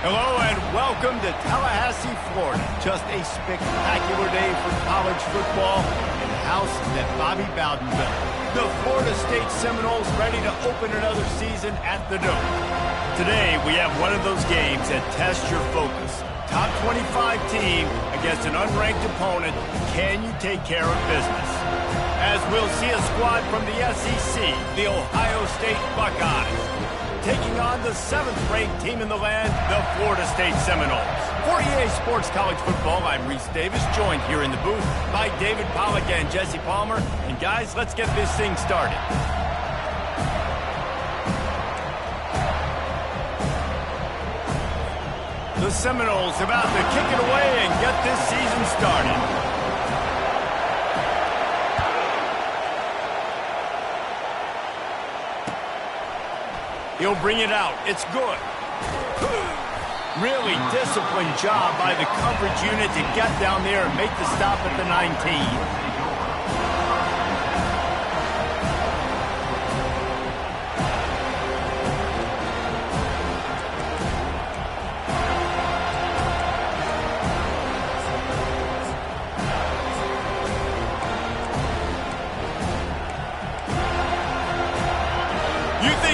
Hello and welcome to Tallahassee, Florida. Just a spectacular day for college football in the house that Bobby Bowden built. The Florida State Seminoles ready to open another season at the Dome. Today we have one of those games that tests your focus. Top 25 team against an unranked opponent. Can you take care of business? As we'll see a squad from the SEC, the Ohio State Buckeyes, taking on the 7th-ranked team in the land, the Florida State Seminoles. For EA Sports College Football, I'm Reese Davis, joined here in the booth by David Pollack and Jesse Palmer. And guys, let's get this thing started. The Seminoles about to kick it away and get this season started. He'll bring it out. It's good. Really disciplined job by the coverage unit to get down there and make the stop at the 19.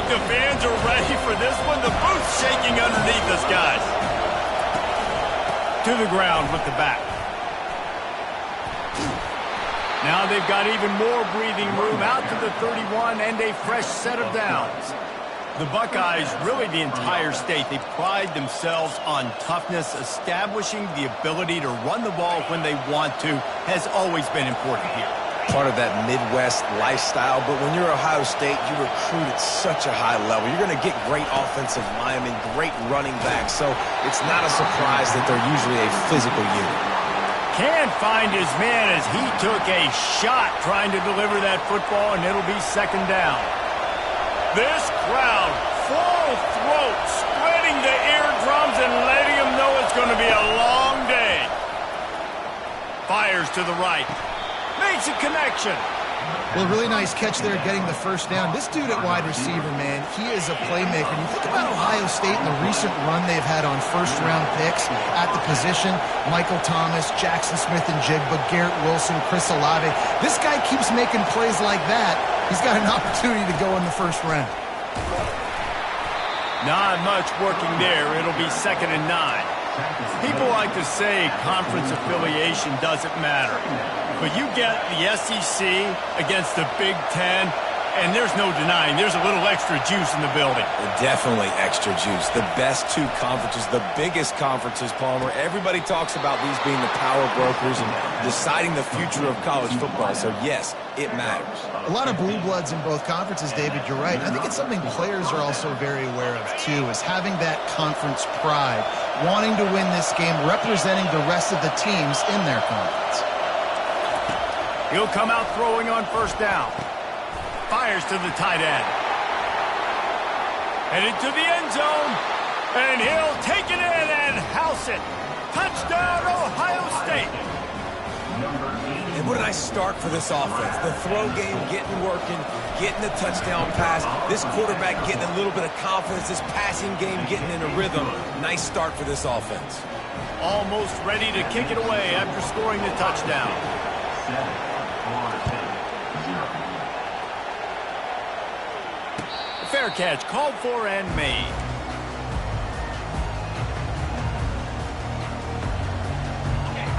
The fans are ready for this one. The booth's shaking underneath us, guys. To the ground with the back. Now they've got even more breathing room out to the 31 and a fresh set of downs. The Buckeyes, really the entire state, they pride themselves on toughness. Establishing the ability to run the ball when they want to has always been important here. Part of that Midwest lifestyle, but when you're Ohio State, you recruit at such a high level. You're going to get great offensive linemen, great running backs, so it's not a surprise that they're usually a physical unit. Can't find his man as he took a shot trying to deliver that football, and it'll be second down. This crowd, full throat, spreading the eardrums and letting them know it's going to be a long day. Fires to the right. Makes a connection. Well, really nice catch there getting the first down. This dude at wide receiver, man, he is a playmaker. And you think about Ohio State and the recent run they've had on first-round picks at the position. Michael Thomas, Jackson Smith and Jigba, Garrett Wilson, Chris Olave. This guy keeps making plays like that. He's got an opportunity to go in the first round. Not much working there. It'll be 2nd and 9. People like to say conference affiliation doesn't matter. But you get the SEC against the Big Ten, and there's no denying there's a little extra juice in the building. Definitely extra juice. The best two conferences, the biggest conferences, Palmer. Everybody talks about these being the power brokers and deciding the future of college football. So, yes, it matters. A lot of blue bloods in both conferences, David, you're right. I think it's something players are also very aware of, too, is having that conference pride, wanting to win this game, representing the rest of the teams in their conference. He'll come out throwing on first down. Fires to the tight end. Headed to the end zone. And he'll take it in and house it. Touchdown, Ohio State. And what a nice start for this offense. The throw game getting working, getting the touchdown pass. This quarterback getting a little bit of confidence. This passing game getting in a rhythm. Nice start for this offense. Almost ready to kick it away after scoring the touchdown. Fair catch called for and made.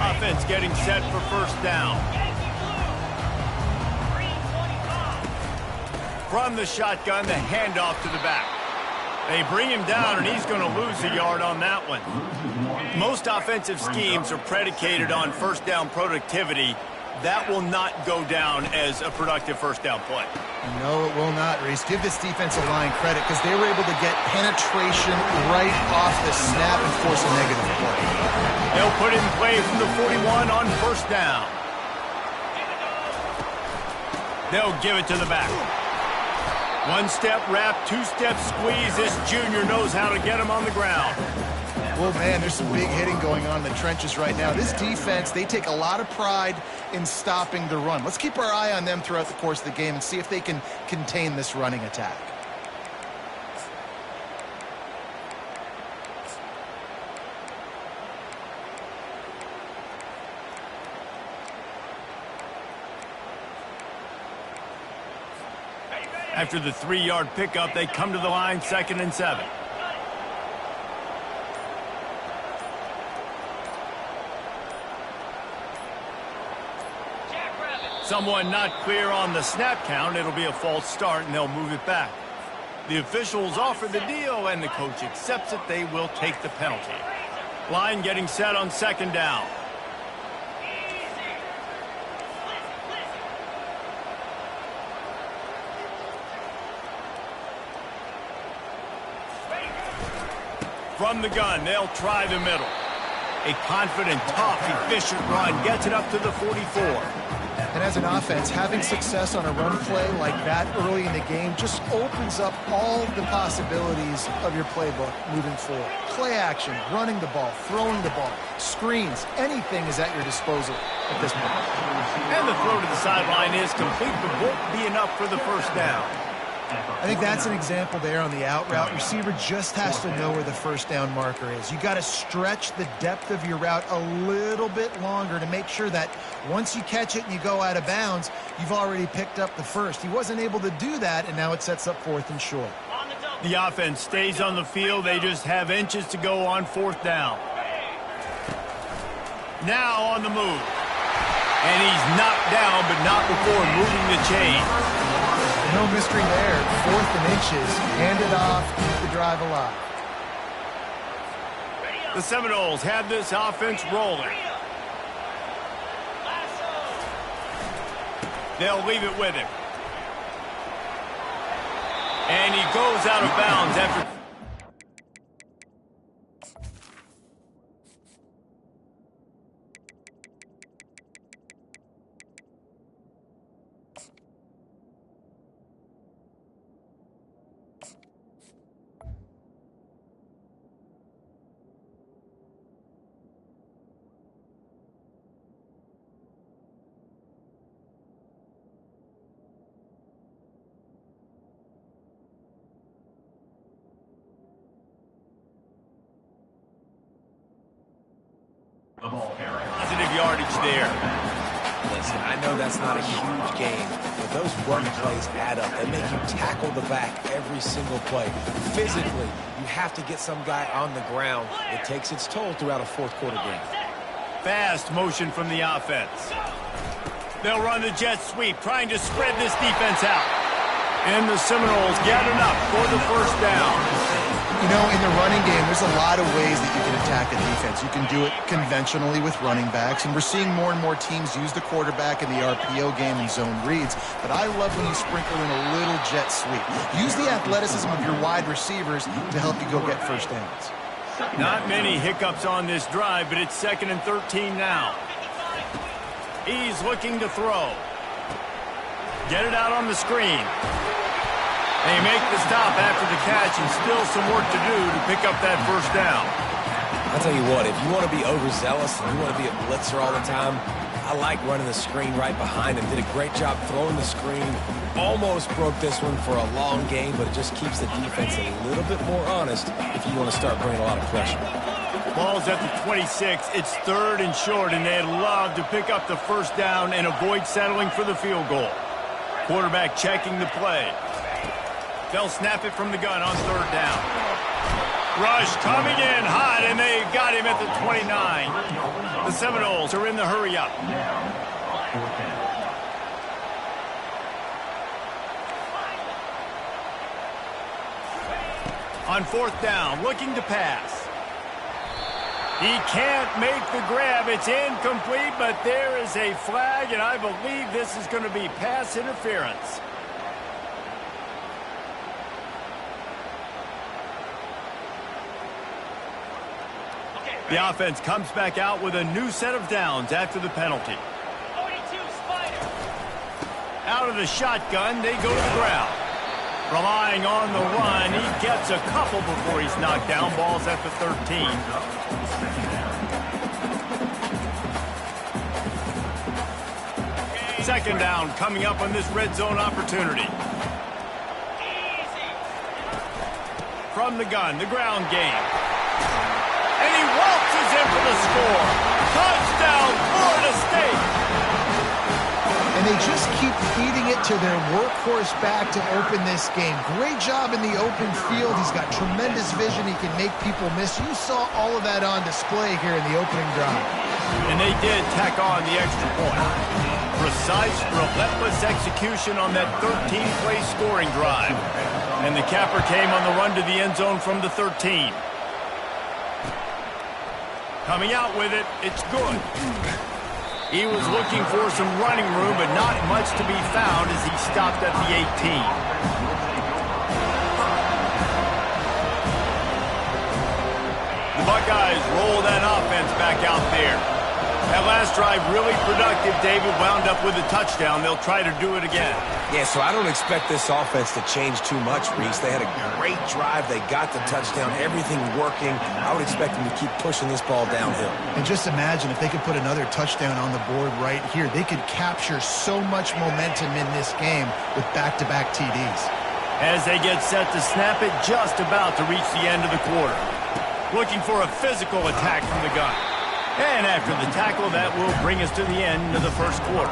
Offense getting set for first down. From the shotgun, the handoff to the back. They bring him down, and he's going to lose a yard on that one. Most offensive schemes are predicated on first down productivity. That will not go down as a productive first down play. No, it will not, Reese. Give this defensive line credit because they were able to get penetration right off the snap and force a negative play. They'll put it in play from the 41 on first down. They'll give it to the back. One-step wrap, two-step squeeze. This junior knows how to get him on the ground. Well, man, there's some big hitting going on in the trenches right now. This defense, they take a lot of pride in stopping the run. Let's keep our eye on them throughout the course of the game and see if they can contain this running attack. After the 3-yard pickup, they come to the line, 2nd and 7. Someone not clear on the snap count. It'll be a false start, and they'll move it back. The officials offer the deal, and the coach accepts it. They will take the penalty. Line getting set on 2nd down. From the gun, they'll try the middle. A confident, tough, efficient run gets it up to the 44. And as an offense, having success on a run play like that early in the game just opens up all the possibilities of your playbook moving forward. Play action, running the ball, throwing the ball, screens, anything is at your disposal at this point. And the throw to the sideline is complete, but won't be enough for the first down. I think that's an example there on the out route. Receiver just has to know where the first down marker is. You got to stretch the depth of your route a little bit longer to make sure that once you catch it and you go out of bounds, you've already picked up the first. He wasn't able to do that, and now it sets up 4th and short. The offense stays on the field. They just have inches to go on 4th down. Now on the move. And he's knocked down, but not before moving the chain. No mystery there. 4th and inches. Hand it off. Keep the drive alive. The Seminoles have this offense rolling. They'll leave it with him. And he goes out of bounds after... Positive yardage there. Listen, I know that's not a huge game, but those run plays add up. They make you tackle the back every single play. Physically, you have to get some guy on the ground. It takes its toll throughout a 4th quarter game. Fast motion from the offense. They'll run the jet sweep, trying to spread this defense out. And the Seminoles get enough for the first down. You know, in the running game, there's a lot of ways that you can attack a defense. You can do it conventionally with running backs, and we're seeing more and more teams use the quarterback in the RPO game and zone reads, but I love when you sprinkle in a little jet sweep. Use the athleticism of your wide receivers to help you go get first downs. Not many hiccups on this drive, but it's 2nd and 13 now. He's looking to throw. Get it out on the screen. They make the stop after the catch, and still some work to do to pick up that first down. I'll tell you what, if you want to be overzealous and you want to be a blitzer all the time, I like running the screen right behind him. Did a great job throwing the screen. Almost broke this one for a long game, but it just keeps the defense a little bit more honest if you want to start bringing a lot of pressure. Ball's at the 26. It's 3rd and short, and they'd love to pick up the first down and avoid settling for the field goal. Quarterback checking the play. They'll snap it from the gun on 3rd down. Rush coming in hot, and they got him at the 29. The Seminoles are in the hurry-up. On 4th down, looking to pass. He can't make the grab. It's incomplete, but there is a flag, and I believe this is going to be pass interference. The offense comes back out with a new set of downs after the penalty. Out of the shotgun, they go to the ground. Relying on the run, he gets a couple before he's knocked down. Ball's at the 13. Second down coming up on this red zone opportunity. From the gun, the ground game. And he waltzes in for the score. Touchdown, Florida State. And and they just keep feeding it to their workhorse back to open this game. Great job in the open field. He's got tremendous vision. He can make people miss. You saw all of that on display here in the opening drive. And they did tack on the extra point. Precise, relentless execution on that 13-play scoring drive. And the capper came on the run to the end zone from the 13. Coming out with it, it's good. He was looking for some running room, but not much to be found as he stopped at the 18. The Buckeyes roll that offense back out there. That last drive really productive. David wound up with a touchdown. They'll try to do it again. Yeah, so I don't expect this offense to change too much, Reese. They had a great drive. They got the touchdown. Everything working. I would expect them to keep pushing this ball downhill. And just imagine if they could put another touchdown on the board right here. They could capture so much momentum in this game with back-to-back TDs. As they get set to snap it, just about to reach the end of the quarter. Looking for a physical attack from the gun. And after the tackle, that will bring us to the end of the first quarter.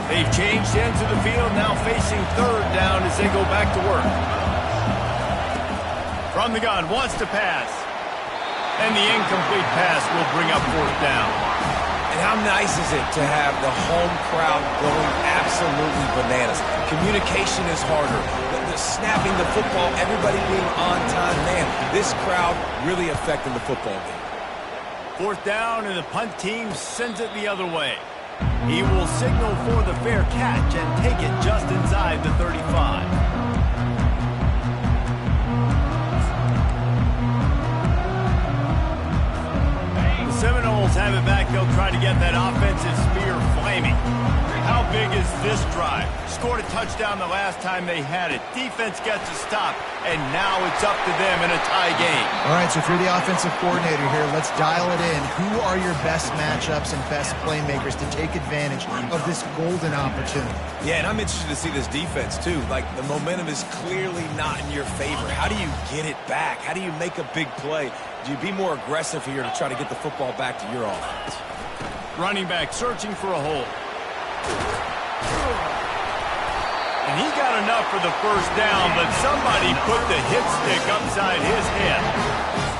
They've changed ends of the field, now facing third down as they go back to work. From the gun, wants to pass. And the incomplete pass will bring up fourth down. And how nice is it to have the home crowd going absolutely bananas? Communication is harder. The snapping the football, everybody being on time. Man, this crowd really affecting the football game. Fourth down, and the punt team sends it the other way. He will signal for the fair catch and take it just inside the 35. Seminoles have it back. They'll try to get that offensive spear flaming. How big is this drive? Scored a touchdown the last time they had it. Defense gets a stop, and now it's up to them in a tie game. All right, so if you're the offensive coordinator here, let's dial it in. Who are your best matchups and best playmakers to take advantage of this golden opportunity? Yeah, and I'm interested to see this defense, too. Like, the momentum is clearly not in your favor. How do you get it back? How do you make a big play? Do you be more aggressive here to try to get the football back to your offense? Running back searching for a hole. And he got enough for the first down, but somebody put the hit stick upside his head.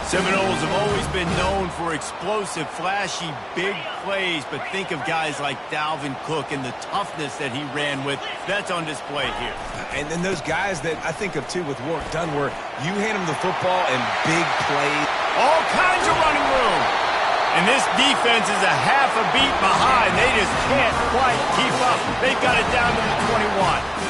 Seminoles have always been known for explosive, flashy, big plays, but think of guys like Dalvin Cook and the toughness that he ran with. That's on display here. And then those guys that I think of, too, with work done, where you hand them the football and big plays. All kinds of running room. And this defense is a half a beat behind. They just can't quite keep up. They've got it down to the 21.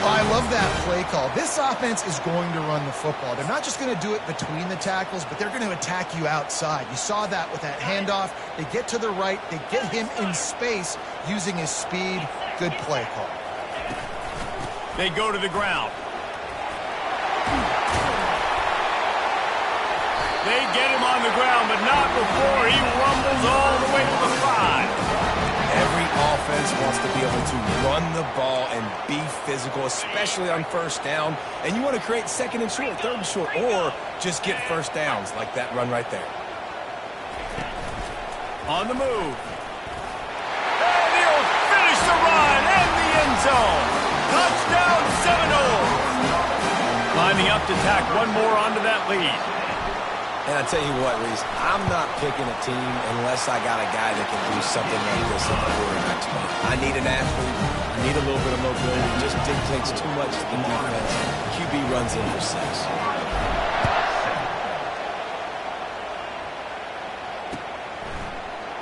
I love that play call. This offense is going to run the football. They're not just going to do it between the tackles, but they're going to attack you outside. You saw that with that handoff. They get to the right. They get him in space using his speed. Good play call. They go to the ground. They get him on the ground, but not before he rumbles all the way to the 5. Every offense wants to be able to run the ball and be physical, especially on first down. And you want to create second and short, third and short, or just get first downs like that run right there. On the move. And he'll finish the run in the end zone. Touchdown, Seminoles. Lining up to tack one more onto that lead. And I tell you what, Reese, I'm not picking a team unless I got a guy that can do something like this in the quarterback spot. I need an athlete. I need a little bit of mobility. It just dictates too much to the defense. QB runs in for 6.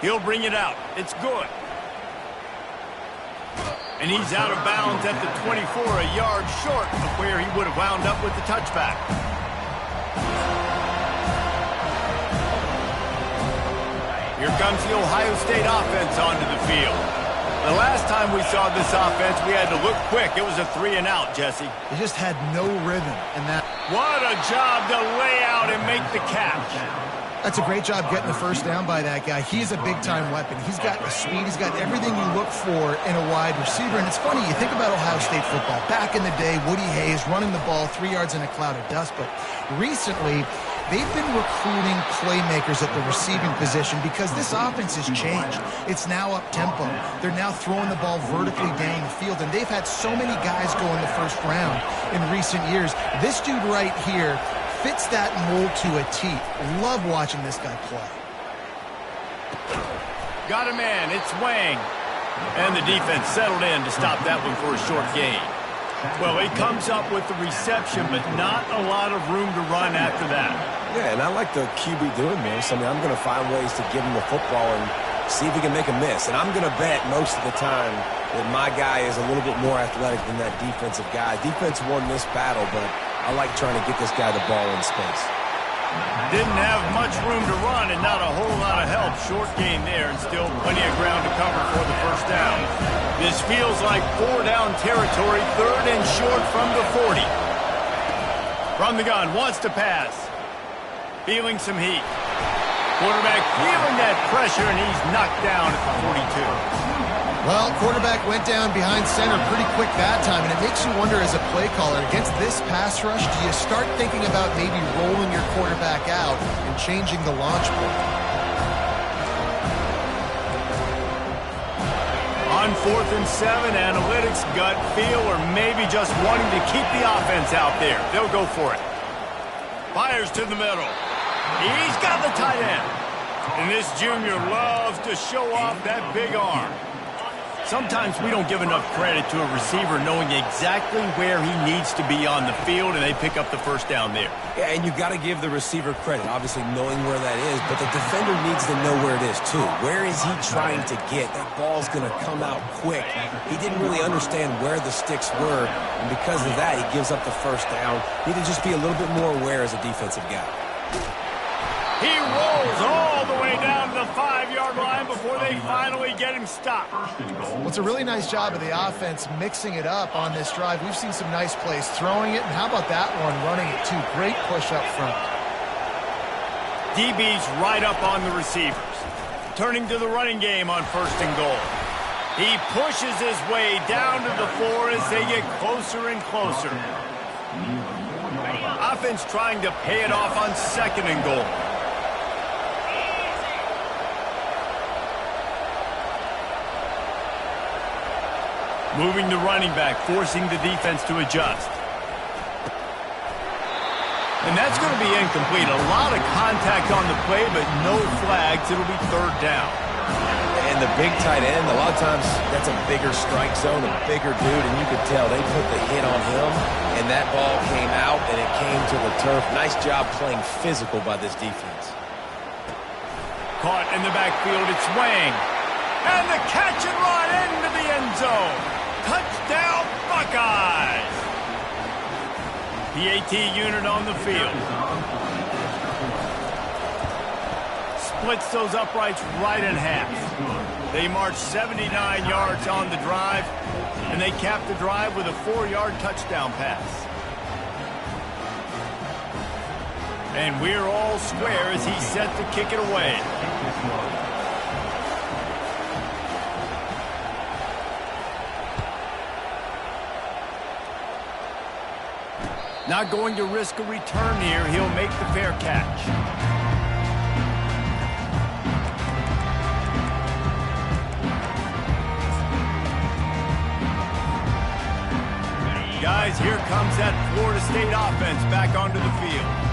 He'll bring it out. It's good. And he's out of bounds at the 24, a yard short of where he would have wound up with the touchback. Here comes the Ohio State offense onto the field. The last time we saw this offense, we had to look quick. It was a 3-and-out, Jesse. They just had no rhythm in that. What a job to lay out and make the catch. That's a great job getting the first down by that guy. He is a big-time weapon. He's got the speed. He's got everything you look for in a wide receiver. And it's funny, you think about Ohio State football. Back in the day, Woody Hayes running the ball 3 yards in a cloud of dust. But recently, they've been recruiting playmakers at the receiving position because this offense has changed. It's now up-tempo. They're now throwing the ball vertically down the field. And they've had so many guys go in the first round in recent years. This dude right here fits that mold to a T. Love watching this guy play. Got a man. It's Wang. And the defense settled in to stop that one for a short gain. Well, he comes up with the reception, but not a lot of room to run after that. Yeah, and I like the QB doing this. I mean, I'm going to find ways to give him the football and see if he can make a miss. And I'm going to bet most of the time that my guy is a little bit more athletic than that defensive guy. Defense won this battle, but I like trying to get this guy the ball in space. Didn't have much room to run and not a whole lot of help. Short gain there and still plenty of ground to cover for the first down. This feels like 4-down territory, 3rd and short from the 40. From the gun, wants to pass. Feeling some heat. Quarterback feeling that pressure, and he's knocked down at the 42. Well, quarterback went down behind center pretty quick that time, and it makes you wonder as a play caller, against this pass rush, do you start thinking about maybe rolling your quarterback out and changing the launch point? On 4th and 7, analytics, gut feel, or maybe just wanting to keep the offense out there. They'll go for it. Fires to the middle. He's got the tight end. And this junior loves to show off that big arm. Sometimes we don't give enough credit to a receiver knowing exactly where he needs to be on the field, and they pick up the first down there. Yeah, and you've got to give the receiver credit, obviously knowing where that is, but the defender needs to know where it is too. Where is he trying to get? That ball's going to come out quick. He didn't really understand where the sticks were, and because of that, he gives up the first down. Need to just be a little bit more aware as a defensive guy. He rolls all the way down to the 5-yard line before they finally get him stopped. Well, it's a really nice job of the offense mixing it up on this drive. We've seen some nice plays throwing it, and how about that one running it too? Great push up front. DB's right up on the receivers. Turning to the running game on 1st and goal. He pushes his way down to the 4 as they get closer and closer. Offense trying to pay it off on 2nd and goal. Moving the running back, forcing the defense to adjust. And that's going to be incomplete. A lot of contact on the play, but no flags. It'll be 3rd down. And the big tight end, a lot of times that's a bigger strike zone, a bigger dude, and you could tell they put the hit on him, and that ball came out, and it came to the turf. Nice job playing physical by this defense. Caught in the backfield, it's Wang. And the catch and run into the end zone. Touchdown, Buckeyes! PAT unit on the field. Splits those uprights right in half. They march 79 yards on the drive, and they cap the drive with a 4-yard touchdown pass. And we're all square as he's set to kick it away. Not going to risk a return here. He'll make the fair catch. Guys, here comes that Florida State offense back onto the field.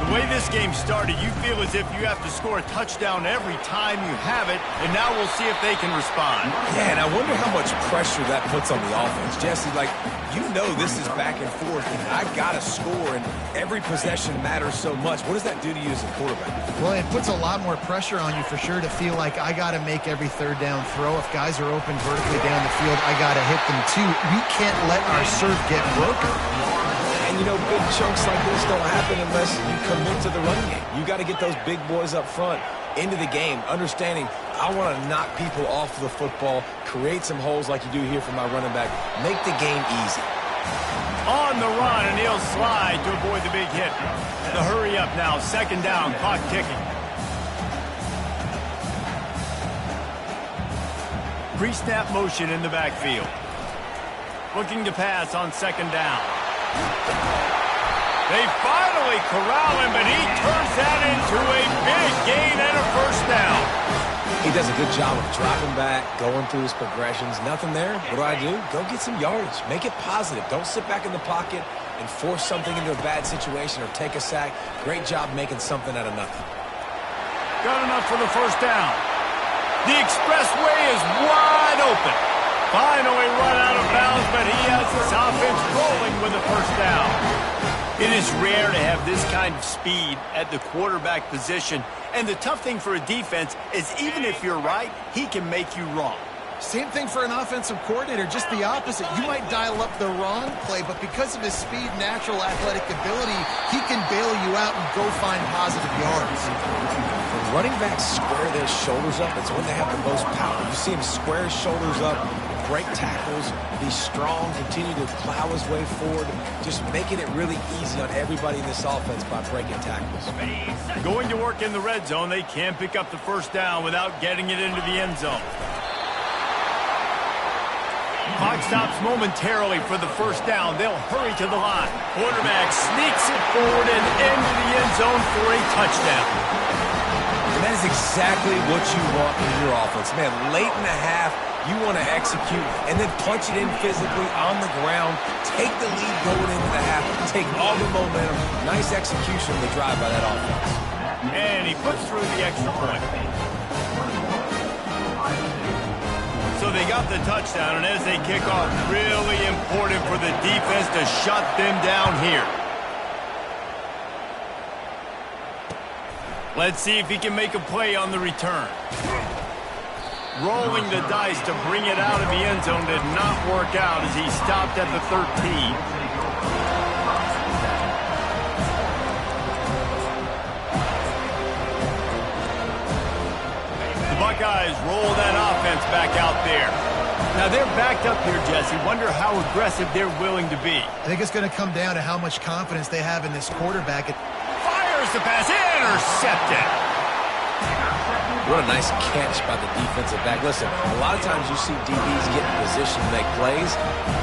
The way this game started, you feel as if you have to score a touchdown every time you have it, and now we'll see if they can respond. Yeah, and I wonder how much pressure that puts on the offense. Jesse, like, you know this is back and forth, and I got to score, and every possession matters so much. What does that do to you as a quarterback? Well, it puts a lot more pressure on you for sure to feel like I got to make every 3rd down throw. If guys are open vertically down the field, I got to hit them too. We can't let our serve get broken. And, you know, big chunks like this don't happen unless you commit to the run game. You got to get those big boys up front into the game, understanding I want to knock people off the football, create some holes like you do here for my running back, make the game easy. On the run, and he'll slide to avoid the big hit. The hurry up now, 2nd down, clock ticking. pre-snap motion in the backfield. Looking to pass on second down. They finally corral him, but he turns that into a big gain and a first down. He does a good job of dropping back, going through his progressions. Nothing there. What do? Go get some yardage. Make it positive. Don't sit back in the pocket and force something into a bad situation or take a sack. Great job making something out of nothing. Got enough for the first down. The expressway is wide open. Finally run out of bounds, but he has his offense rolling with a first down. It is rare to have this kind of speed at the quarterback position, and the tough thing for a defense is even if you're right, he can make you wrong. Same thing for an offensive coordinator, just the opposite. You might dial up the wrong play, but because of his speed, natural athletic ability, he can bail you out and go find positive yards. When running backs square their shoulders up, it's when they have the most power. You see him square his shoulders up, break tackles, be strong, continue to plow his way forward, just making it really easy on everybody in this offense by breaking tackles. Going to work in the red zone, they can pick up the first down without getting it into the end zone. Clock stops momentarily for the first down. They'll hurry to the line. Quarterback sneaks it forward and into the end zone for a touchdown. And that is exactly what you want in your offense. Man, late in the half, you want to execute and then punch it in physically on the ground. Take the lead going into the half. Take all the momentum. Nice execution on the drive by that offense. And he puts through the extra point. So they got the touchdown, and as they kick off, really important for the defense to shut them down here. Let's see if he can make a play on the return. Rolling the dice to bring it out of the end zone did not work out as he stopped at the 13. Buckeyes roll that offense back out there. Now they're backed up here, Jesse. Wonder how aggressive they're willing to be. I think it's going to come down to how much confidence they have in this quarterback. Fires the pass, intercepted. What a nice catch by the defensive back. Listen, a lot of times you see DBs get in position to make plays,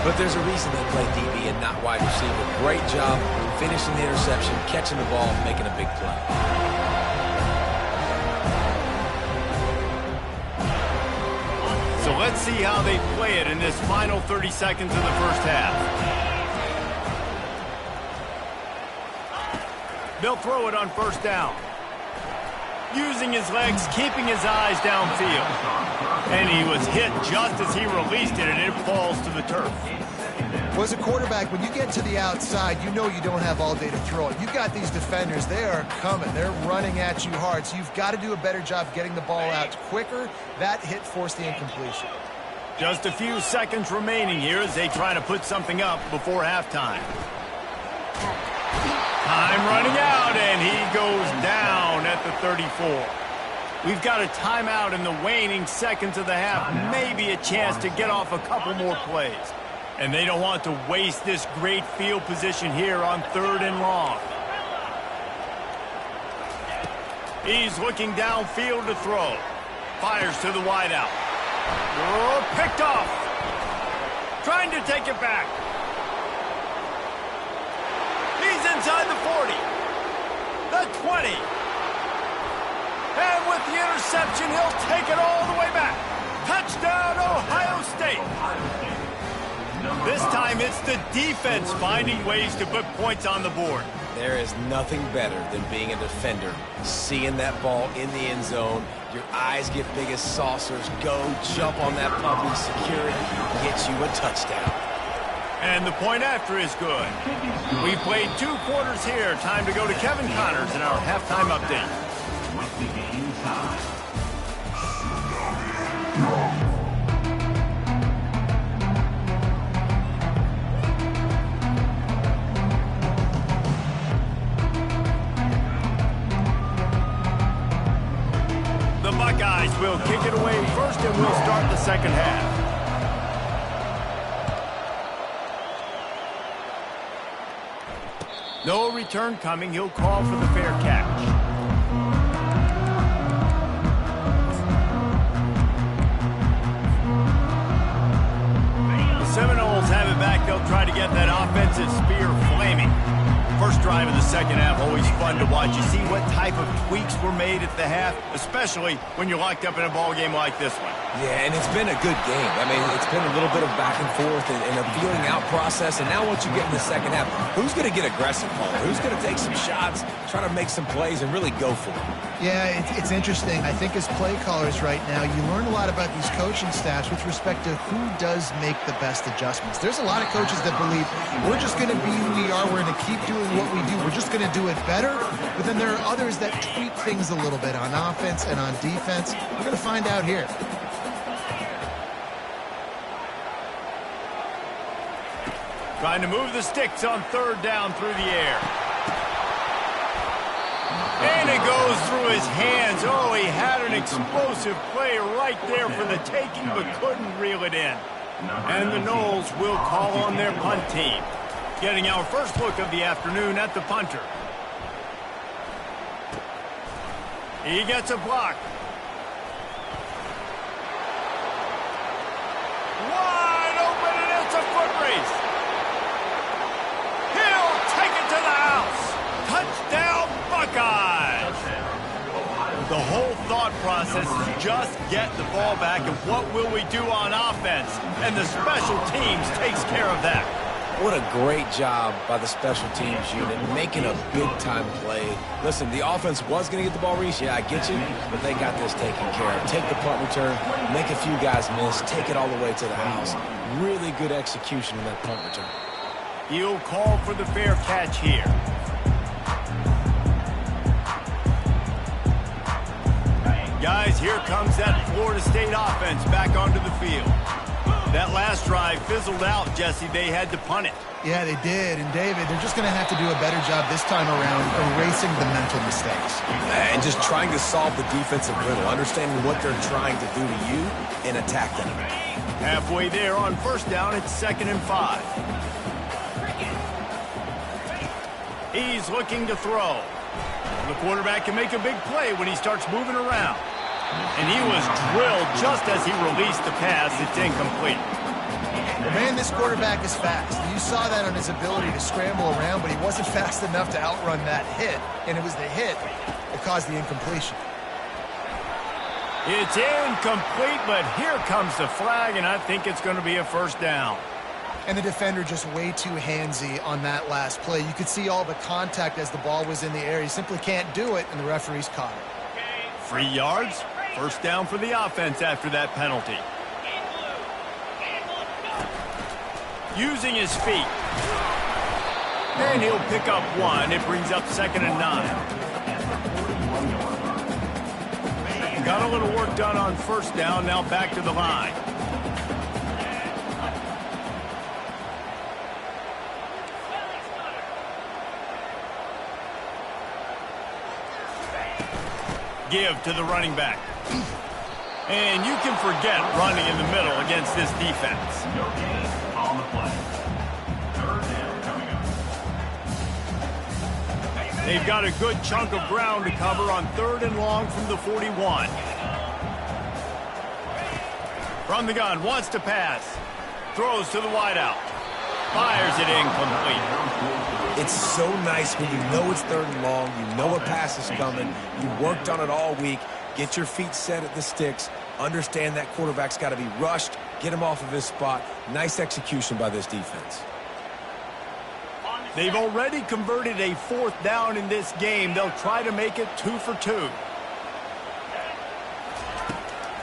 but there's a reason they play DB and not wide receiver. Great job finishing the interception, catching the ball, making a big play. So let's see how they play it in this final 30 seconds of the first half. They'll throw it on first down. Using his legs, keeping his eyes downfield. And he was hit just as he released it, and it falls to the turf. Well, as a quarterback, when you get to the outside, you know you don't have all day to throw it. You've got these defenders. They are coming. They're running at you hard. So you've got to do a better job getting the ball out quicker. That hit forced the incompletion. Just a few seconds remaining here as they try to put something up before halftime. Time running out, and he goes down at the 34. We've got a timeout in the waning seconds of the half. Maybe a chance to get off a couple more plays. And they don't want to waste this great field position here on 3rd and long. He's looking downfield to throw. Fires to the wideout. Oh, picked off. Trying to take it back. He's inside the 40. The 20. And with the interception, he'll take it all the way back. Touchdown, Ohio State. This time it's the defense finding ways to put points on the board. There is nothing better than being a defender. Seeing that ball in the end zone, your eyes get big as saucers. Go jump on that puppy, secure it, get you a touchdown. And the point after is good. We've played 2 quarters here. Time to go to Kevin Connors in our halftime update. The Buckeyes will kick it away first, and we'll start the second half. No return coming. He'll call for the fair catch. offensive spear flaming. First drive of the second half, always fun to watch. You see what type of tweaks were made at the half, especially when you're locked up in a ball game like this one. Yeah, and it's been a good game. I mean, it's been a little bit of back and forth and a feeling out process. And now once you get in the second half, who's going to get aggressive, Paul? Who's going to take some shots, try to make some plays, and really go for it? Yeah, it's interesting. I think as play callers right now, you learn a lot about these coaching staffs with respect to who does make the best adjustments. There's a lot of coaches that believe we're just going to be who we are. We're going to keep doing what we do. We're just going to do it better. But then there are others that tweak things a little bit on offense and on defense. We're going to find out here. Trying to move the sticks on third down through the air. And it goes through his hands. Oh, he had an explosive play right there for the taking, but couldn't reel it in. And the Noles will call on their punt team. Getting our first look of the afternoon at the punter. He gets a block. Wide open, and it's a foot race. He'll take it to the house. Touchdown, Buckeyes. The whole thought process is just get the ball back, and what will we do on offense? And the special teams takes care of that. What a great job by the special teams unit, making a big-time play. Listen, the offense was going to get the ball, Reese. Yeah, I get you, but they got this taken care of. Take the punt return, make a few guys miss, take it all the way to the house. Really good execution in that punt return. He'll call for the fair catch here. Guys, here comes that Florida State offense back onto the field. That last drive fizzled out, Jesse. They had to punt it. Yeah, they did. And, David, they're just going to have to do a better job this time around erasing the mental mistakes. And just trying to solve the defensive riddle, understanding what they're trying to do to you and attack them. Halfway there on first down, it's 2nd and 5. He's looking to throw. The quarterback can make a big play when he starts moving around. And he was drilled just as he released the pass. It's incomplete. Well, man, this quarterback is fast. You saw that on his ability to scramble around, but he wasn't fast enough to outrun that hit. And it was the hit that caused the incompletion. It's incomplete, but here comes the flag, and I think it's going to be a first down. And the defender just way too handsy on that last play. You could see all the contact as the ball was in the air. He simply can't do it, and the referee's caught it. 3 yards. First down for the offense after that penalty. Using his feet. And he'll pick up 1. It brings up 2nd and 9. Got a little work done on first down. Now back to the line. Give to the running back. And you can forget running in the middle against this defense. No gain on the play. Third down coming up. They've got a good chunk of ground to cover on 3rd and long from the 41. From the gun, wants to pass. Throws to the wideout. Fires it incomplete. It's so nice when you know it's 3rd and long, you know a pass is coming, you worked on it all week, get your feet set at the sticks, understand that quarterback's got to be rushed, get him off of his spot. Nice execution by this defense. They've already converted a 4th down in this game. They'll try to make it 2 for 2.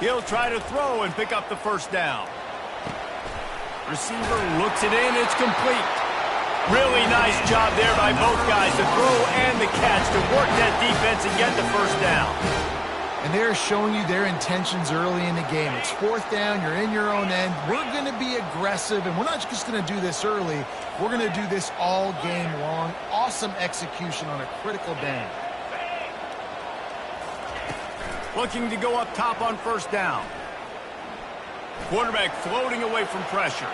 He'll try to throw and pick up the first down. Receiver looks it in. It's complete. Really nice job there by both guys, the throw and the catch, to work that defense and get the first down. And they're showing you their intentions early in the game. It's 4th down. You're in your own end. We're going to be aggressive, and we're not just going to do this early. We're going to do this all game long. Awesome execution on a critical down. Looking to go up top on first down. Quarterback floating away from pressure.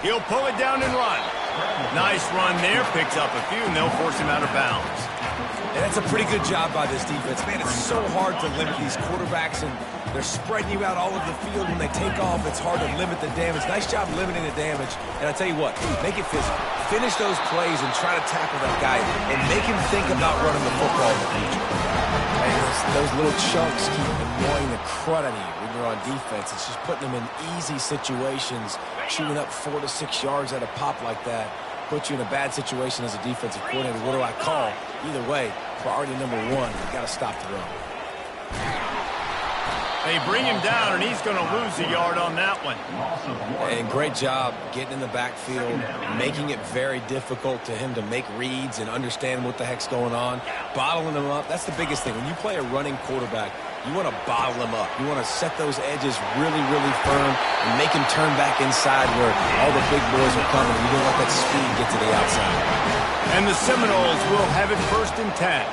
He'll pull it down and run. Nice run there. Picks up a few, and they'll force him out of bounds. And that's a pretty good job by this defense. Man, it's so hard to limit these quarterbacks and They're spreading you out all over the field. When they take off, it's hard to limit the damage. Nice job limiting the damage. And I tell you what, make it physical. Finish those plays and try to tackle that guy and make him think about running the football in the future. Hey, those little chunks keep annoying the crud out of you when you're on defense. It's just putting them in easy situations. Shooting up 4 to 6 yards at a pop like that puts you in a bad situation as a defensive coordinator. What do I call? Either way, priority number one, you got to stop the run. They bring him down, and he's going to lose a yard on that one. And great job getting in the backfield, making it very difficult to him to make reads and understand what the heck's going on, bottling him up. That's the biggest thing. When you play a running quarterback, you want to bottle him up. You want to set those edges really, really firm and make him turn back inside where all the big boys are coming. You don't let that speed get to the outside. And the Seminoles will have it 1st and 10.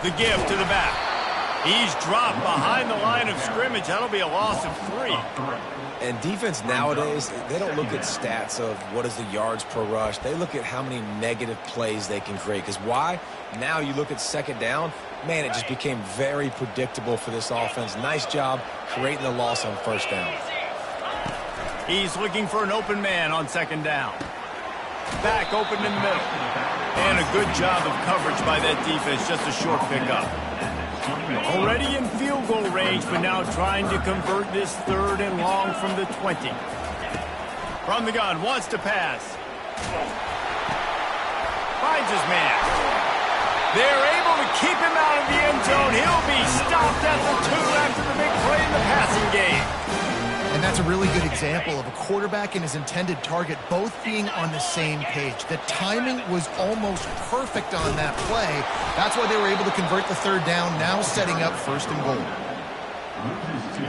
The give to the back. He's dropped behind the line of scrimmage. That'll be a loss of 3. And defense nowadays, they don't look at stats of what is the yards per rush. They look at how many negative plays they can create. Because why? Now you look at 2nd down, man, it just became very predictable for this offense. Nice job creating the loss on 1st down. He's looking for an open man on 2nd down. Back open in the middle. And a good job of coverage by that defense. Just a short pickup. Already in field goal range, but now trying to convert this 3rd and long from the 20. From the gun, wants to pass. Finds his man. They're able to keep him out of the end zone. He'll be stopped at the 2 after the big play in the passing game. And that's a really good example of a quarterback and his intended target both being on the same page. The timing was almost perfect on that play. That's why they were able to convert the 3rd down, now setting up 1st and goal. Loses 2.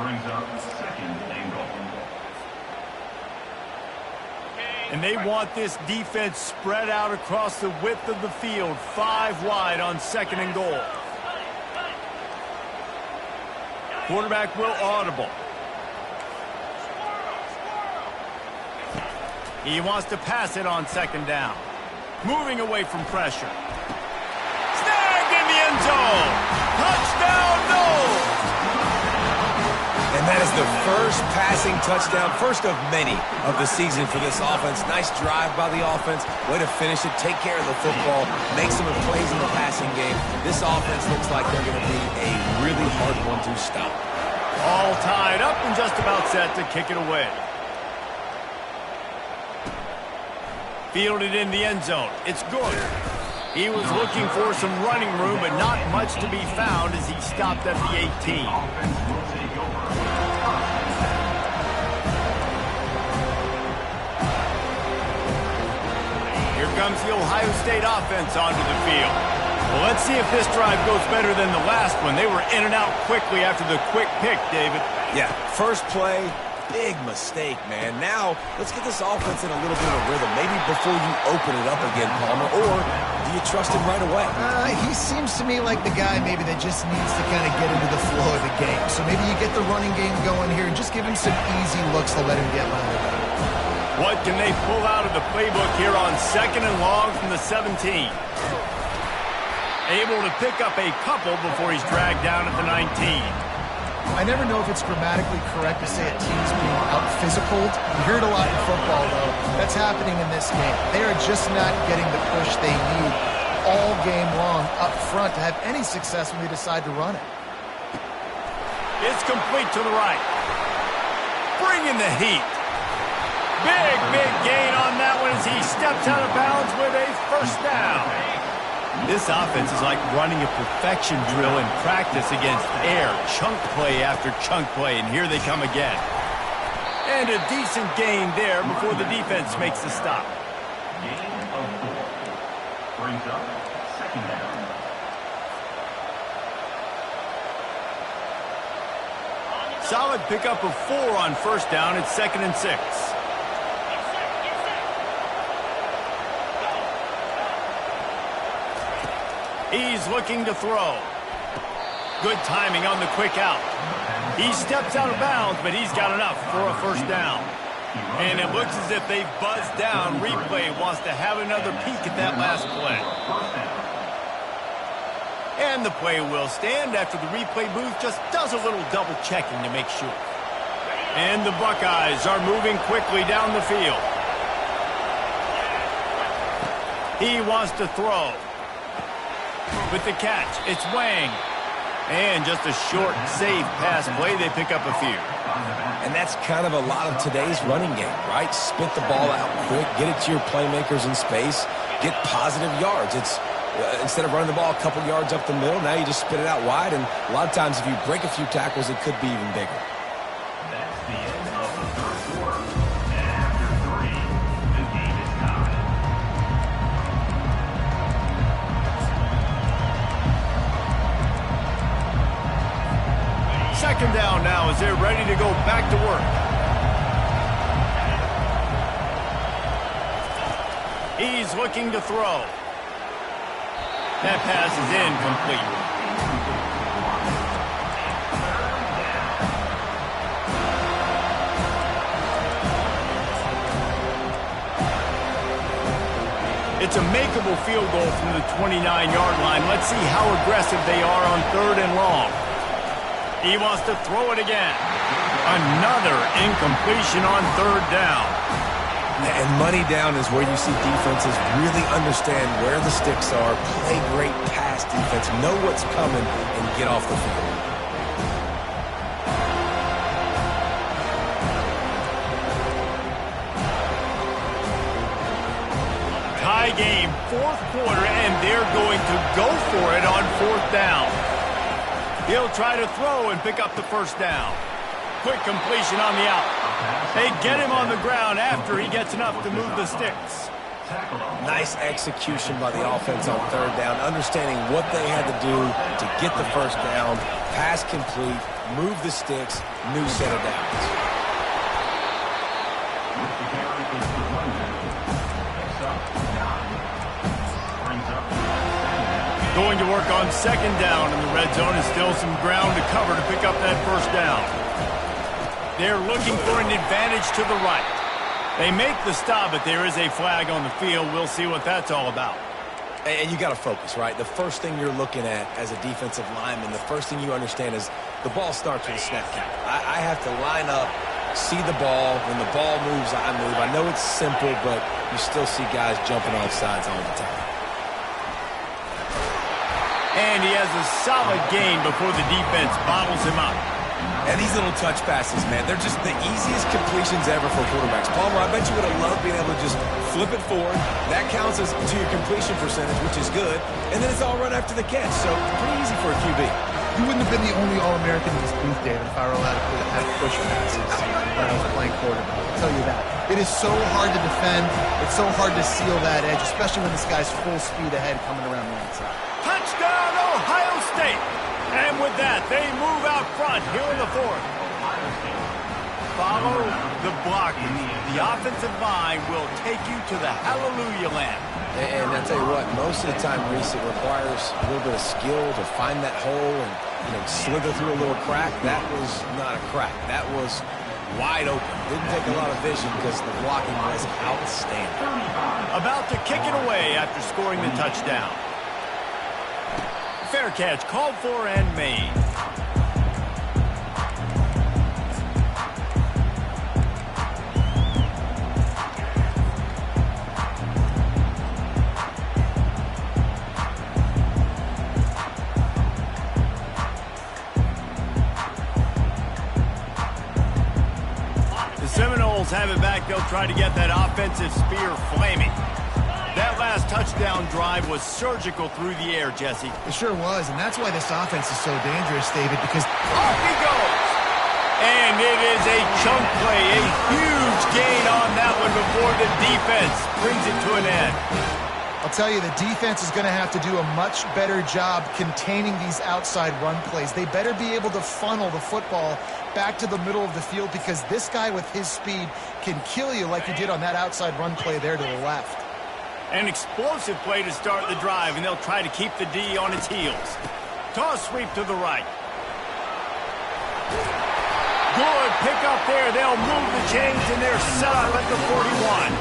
Brings up 2nd and goal. And they want this defense spread out across the width of the field, 5 wide on 2nd and goal. Quarterback will audible. He wants to pass it on 2nd down. Moving away from pressure. Snagged in the end zone. Touchdown, Noles. And that is the first passing touchdown, first of many of the season for this offense. Nice drive by the offense. Way to finish it, take care of the football, make some plays in the passing game. This offense looks like they're going to be a really hard one to stop. All tied up and just about set to kick it away. Fielded in the end zone. It's good. He was looking for some running room, but not much to be found as he stopped at the 18. Here comes the Ohio State offense onto the field. Well, let's see if this drive goes better than the last one. They were in and out quickly after the quick pick, David. Yeah, first play, big mistake, man. Now, let's get this offense in a little bit of a rhythm. Maybe before you open it up again, Palmer, or do you trust him right away? He seems to me like the guy maybe that just needs to kind of get into the flow of the game. So maybe you get the running game going here and just give him some easy looks to let him get landed on. What can they pull out of the playbook here on 2nd and long from the 17? Able to pick up a couple before he's dragged down at the 19. I never know if it's grammatically correct to say a team's being out-physicaled. You hear it a lot in football, though. That's happening in this game. They are just not getting the push they need all game long up front to have any success when they decide to run it. It's complete to the right. Bring in the heat. Big gain on that one as he steps out of bounds with a 1st down. This offense is like running a perfection drill in practice against air. Chunk play after chunk play, and here they come again. And a decent gain there before the defense makes the stop. Gain of 4. Brings up 2nd down. Solid pickup of 4 on 1st down. It's 2nd and 6. He's looking to throw. Good timing on the quick out. He steps out of bounds, but he's got enough for a 1st down. And it looks as if they've buzzed down. Replay wants to have another peek at that last play. And the play will stand after the replay booth just does a little double checking to make sure. And the Buckeyes are moving quickly down the field. He wants to throw. With the catch, it's Wang. And just a short, safe pass play, they pick up a few. And that's kind of a lot of today's running game, right? Spit the ball out quick, get it to your playmakers in space, get positive yards. It's instead of running the ball a couple yards up the middle, now you just spit it out wide, and a lot of times if you break a few tackles, it could be even bigger. That's the end of the third quarter. And after 3, the game is tied. Second down now as they're ready to go back to work. He's looking to throw. That pass is incomplete. It's a makeable field goal from the 29-yard line. Let's see how aggressive they are on 3rd and long. He wants to throw it again. Another incompletion on 3rd down. And money down is where you see defenses really understand where the sticks are, play great pass defense, know what's coming, and get off the field. Tie game, 4th quarter, and they're going to go for it on 4th down. He'll try to throw and pick up the 1st down. Quick completion on the out. They get him on the ground after he gets enough to move the sticks. Nice execution by the offense on 3rd down, understanding what they had to do to get the 1st down, pass complete, move the sticks, new set of downs. Going to work on 2nd down in the red zone, and still some ground to cover to pick up that 1st down. They're looking for an advantage to the right. They make the stop, but there is a flag on the field. We'll see what that's all about. And you got to focus, right? The first thing you're looking at as a defensive lineman, the first thing you understand is the ball starts with a snap count. I have to line up, see the ball. When the ball moves, I move. I know it's simple, but you still see guys jumping off sides all the time. And he has a solid gain before the defense bottles him up. And these little touch passes, man, they're just the easiest completions ever for quarterbacks. Palmer, I bet you would have loved being able to just flip it forward. That counts as to your completion percentage, which is good. And then it's all run after the catch, so pretty easy for a QB. You wouldn't have been the only All-American in this booth, David, if I were allowed to have push passes when I was playing quarterback. I'll tell you that. It is so hard to defend. It's so hard to seal that edge, especially when this guy's full speed ahead coming around the outside. Touchdown, Ohio State! And with that, they move out front here in the 4th. Follow the blocking. The offensive line will take you to the hallelujah land. And I tell you what, most of the time, Reese, it requires a little bit of skill to find that hole and slither through a little crack. That was not a crack. That was wide open. Didn't take a lot of vision because the blocking was outstanding. About to kick it away after scoring the touchdown. Fair catch called for and made. The Seminoles have it back. They'll try to get that offensive spear flaming. That last touchdown drive was surgical through the air, Jesse. It sure was, and that's why this offense is so dangerous, David, because off he goes! And it is a chunk play, a huge gain on that one before the defense brings it to an end. I'll tell you, the defense is going to have to do a much better job containing these outside run plays. They better be able to funnel the football back to the middle of the field because this guy with his speed can kill you like he did on that outside run play there to the left. An explosive play to start the drive, and they'll try to keep the D on its heels. Toss sweep to the right. Good pick up there. They'll move the chains, and they're set up at the 41.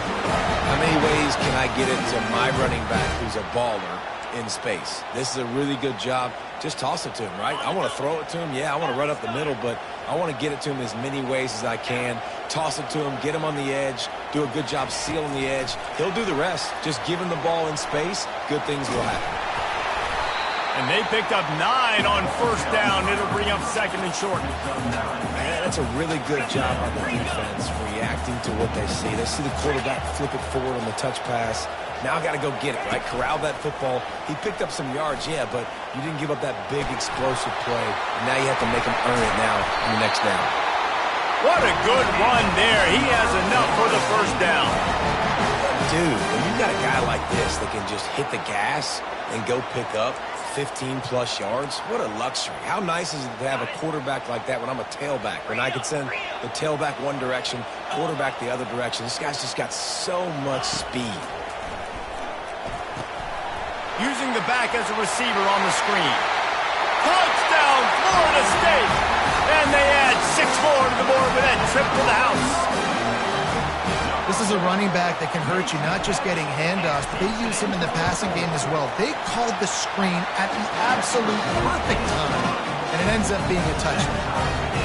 How many ways can I get it to my running back who's a baller in space. This is a really good job. Just toss it to him, right? I want to throw it to him. Yeah, I want to run up the middle, but I want to get it to him as many ways as I can. Toss it to him, get him on the edge, do a good job sealing the edge. He'll do the rest. Just give him the ball in space, good things will happen. And they picked up 9 on first down. It'll bring up second and short. Man, that's a really good job on the defense, reacting to what they see. They see the quarterback flip it forward on the touch pass. Now I got to go get it, right? Corral that football. He picked up some yards, yeah, but you didn't give up that big explosive play. And now you have to make him earn it now on the next down. What a good run there. He has enough for the first down. Dude, when you got a guy like this that can just hit the gas and go pick up 15-plus yards, what a luxury. How nice is it to have a quarterback like that when I'm a tailback, when I can send the tailback one direction, quarterback the other direction. This guy's just got so much speed. Using the back as a receiver on the screen. Touchdown, Florida State! And they add 6 more to the board with that trip to the house. This is a running back that can hurt you, not just getting handoffs, but they use him in the passing game as well. They called the screen at the absolute perfect time, and it ends up being a touchdown.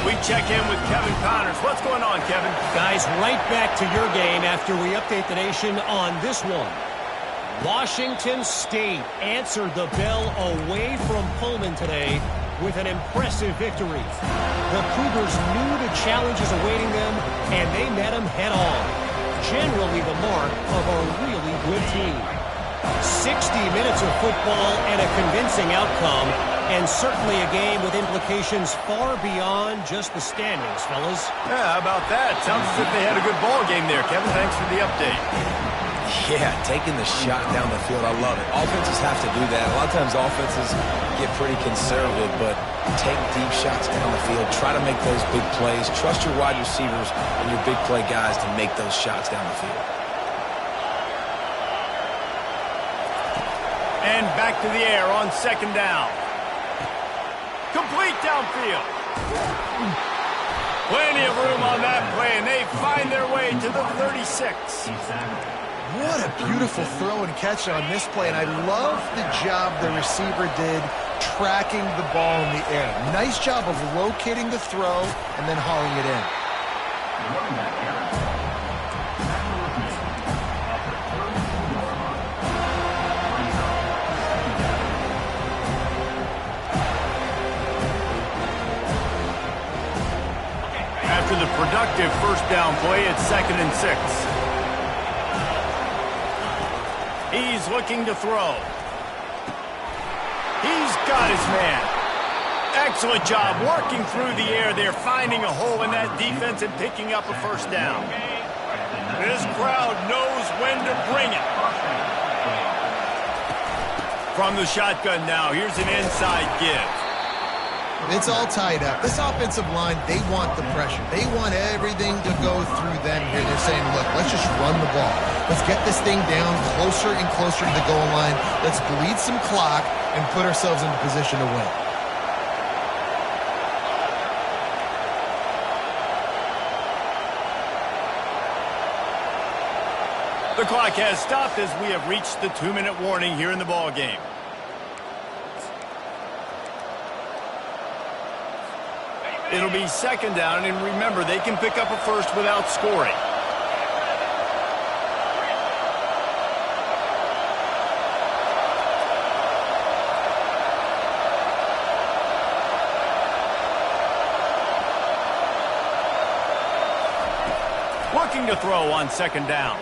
We check in with Kevin Connors. What's going on, Kevin? Guys, right back to your game after we update the nation on this one. Washington State answered the bell away from Pullman today with an impressive victory. The Cougars knew the challenges awaiting them, and they met them head-on. Generally the mark of a really good team. 60 minutes of football and a convincing outcome, and certainly a game with implications far beyond just the standings, fellas. Yeah, how about that? Sounds as if they had a good ball game there. Kevin, thanks for the update. Yeah, taking the shot down the field, I love it. Offenses have to do that. A lot of times offenses get pretty conservative, but take deep shots down the field. Try to make those big plays. Trust your wide receivers and your big play guys to make those shots down the field. And back to the air on second down. Complete downfield. Plenty of room on that play, and they find their way to the 36. What a beautiful throw and catch on this play, and I love the job the receiver did tracking the ball in the air. Nice job of locating the throw and then hauling it in. After the productive first down play, it's 2nd and 6. He's looking to throw. He's got his man. Excellent job working through the air there, finding a hole in that defense and picking up a first down. This crowd knows when to bring it. From the shotgun now, here's an inside give. It's all tied up. This offensive line, they want the pressure. They want everything to go through them here. They're saying, look, let's just run the ball. Let's get this thing down closer and closer to the goal line. Let's bleed some clock and put ourselves into position to win. The clock has stopped as we have reached the 2-minute warning here in the ball game. It'll be second down, and remember, they can pick up a first without scoring. Looking to throw on second down.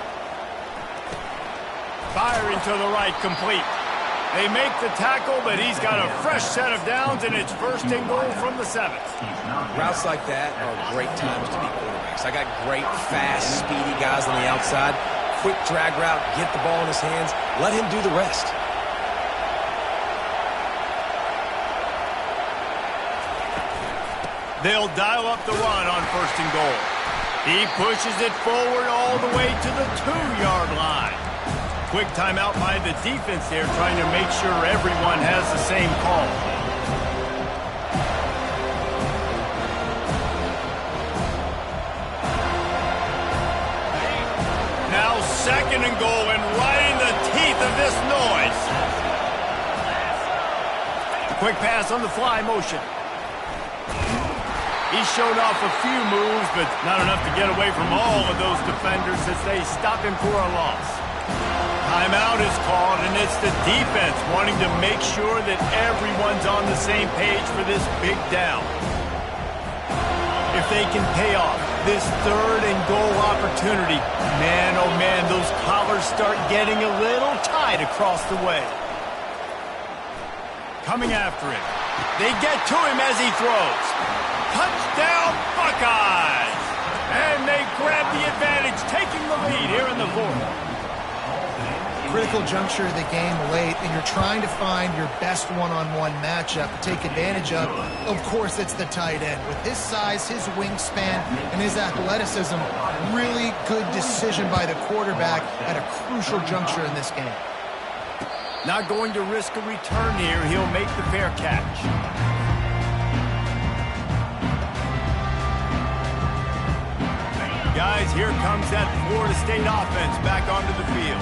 Firing to the right, complete. They make the tackle, but he's got a fresh set of downs, and it's 1st and goal from the 7th. Routes like that are great times to be quarterbacks. I got great, fast, speedy guys on the outside. Quick drag route, get the ball in his hands, let him do the rest. They'll dial up the run on 1st and goal. He pushes it forward all the way to the 2-yard line. Quick timeout by the defense there, trying to make sure everyone has the same call. Now 2nd and goal, and right in the teeth of this noise. Quick pass on the fly motion. He's shown off a few moves, but not enough to get away from all of those defenders as they stop him for a loss. Timeout is called, and it's the defense wanting to make sure that everyone's on the same page for this big down. If they can pay off this 3rd and goal opportunity, man, oh man, those collars start getting a little tight across the way. Coming after him. They get to him as he throws. Touchdown, Buckeyes! And they grab the advantage, taking the lead here in the 4th. Critical juncture of the game late, and you're trying to find your best one-on-one matchup to take advantage of. Of course, it's the tight end. With his size, his wingspan, and his athleticism, really good decision by the quarterback at a crucial juncture in this game. Not going to risk a return here. He'll make the fair catch. Guys, here comes that Florida State offense back onto the field.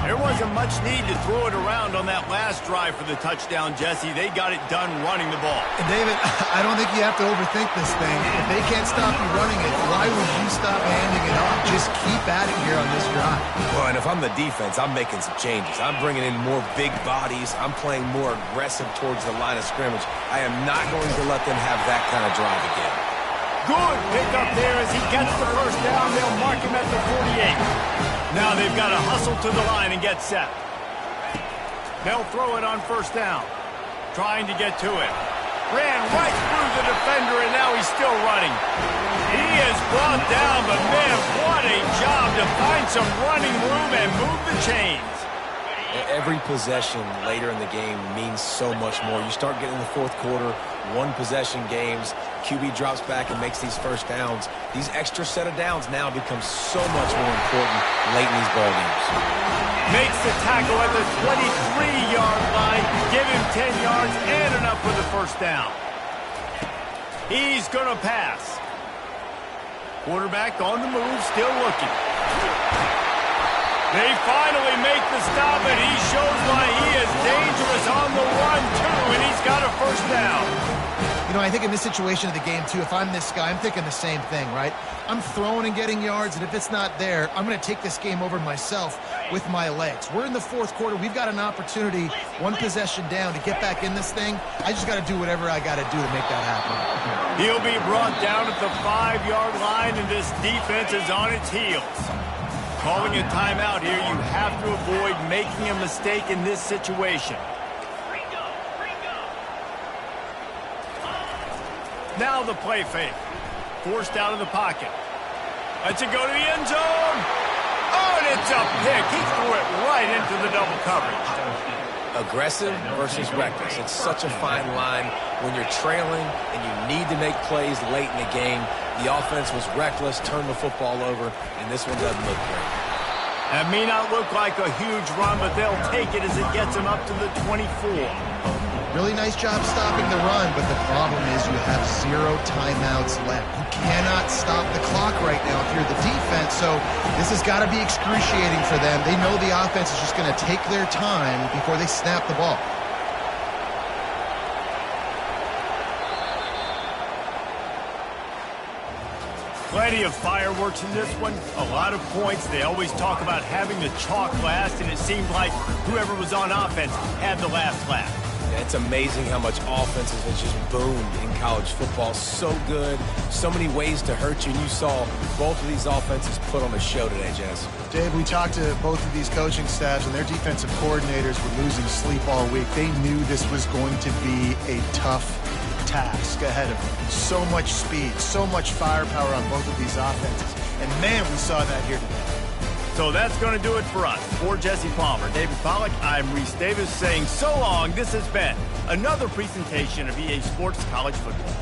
There wasn't much need to throw it around on that last drive for the touchdown, Jesse. They got it done running the ball. And David, I don't think you have to overthink this thing. If they can't stop you running it, why would you stop handing it off? Just keep at it here on this drive. Well, and if I'm the defense, I'm making some changes. I'm bringing in more big bodies. I'm playing more aggressive towards the line of scrimmage. I am not going to let them have that kind of drive again. Good pickup there as he gets the first down. They'll mark him at the 48. Now they've got to hustle to the line and get set. They'll throw it on first down. Trying to get to it. Ran right through the defender, and now he's still running. He is brought down, but man, what a job to find some running room and move the chains. Every possession later in the game means so much more. You start getting in the 4th quarter, 1-possession games, QB drops back and makes these first downs. These extra set of downs now become so much more important late in these ball games. Makes the tackle at the 23-yard line, give him 10 yards and enough for the first down. He's going to pass. Quarterback on the move, still looking. They finally make the stop, and he shows why he is dangerous on the run, too, and he's got a first down. You know, I think in this situation of the game, too, if I'm this guy, I'm thinking the same thing, right? I'm throwing and getting yards, and if it's not there, I'm going to take this game over myself with my legs. We're in the 4th quarter. We've got an opportunity, 1 possession down, to get back in this thing. I just got to do whatever I got to do to make that happen. He'll be brought down at the 5-yard line, and this defense is on its heels. Calling a timeout here, you have to avoid making a mistake in this situation. Now the play fake. Forced out of the pocket. Lets it go to the end zone. Oh, and it's a pick. He threw it right into the double coverage. Aggressive versus reckless. It's such a fine line when you're trailing and you need to make plays late in the game. The offense was reckless, turned the football over, and this one doesn't look great. That may not look like a huge run, but they'll take it as it gets them up to the 24. Really nice job stopping the run, but the problem is you have 0 timeouts left. You cannot stop the clock right now if you're the defense, so this has got to be excruciating for them. They know the offense is just going to take their time before they snap the ball. Plenty of fireworks in this one, a lot of points. They always talk about having the chalk last, and it seemed like whoever was on offense had the last laugh. It's amazing how much offenses have just boomed in college football. So good, so many ways to hurt you, and you saw both of these offenses put on a show today, Jess. Dave, we talked to both of these coaching staffs, and their defensive coordinators were losing sleep all week. They knew this was going to be a tough task ahead of them. So much speed, so much firepower on both of these offenses. And man, we saw that here today. So that's going to do it for us. For Jesse Palmer, David Pollack, I'm Reese Davis saying so long. This has been another presentation of EA Sports College Football.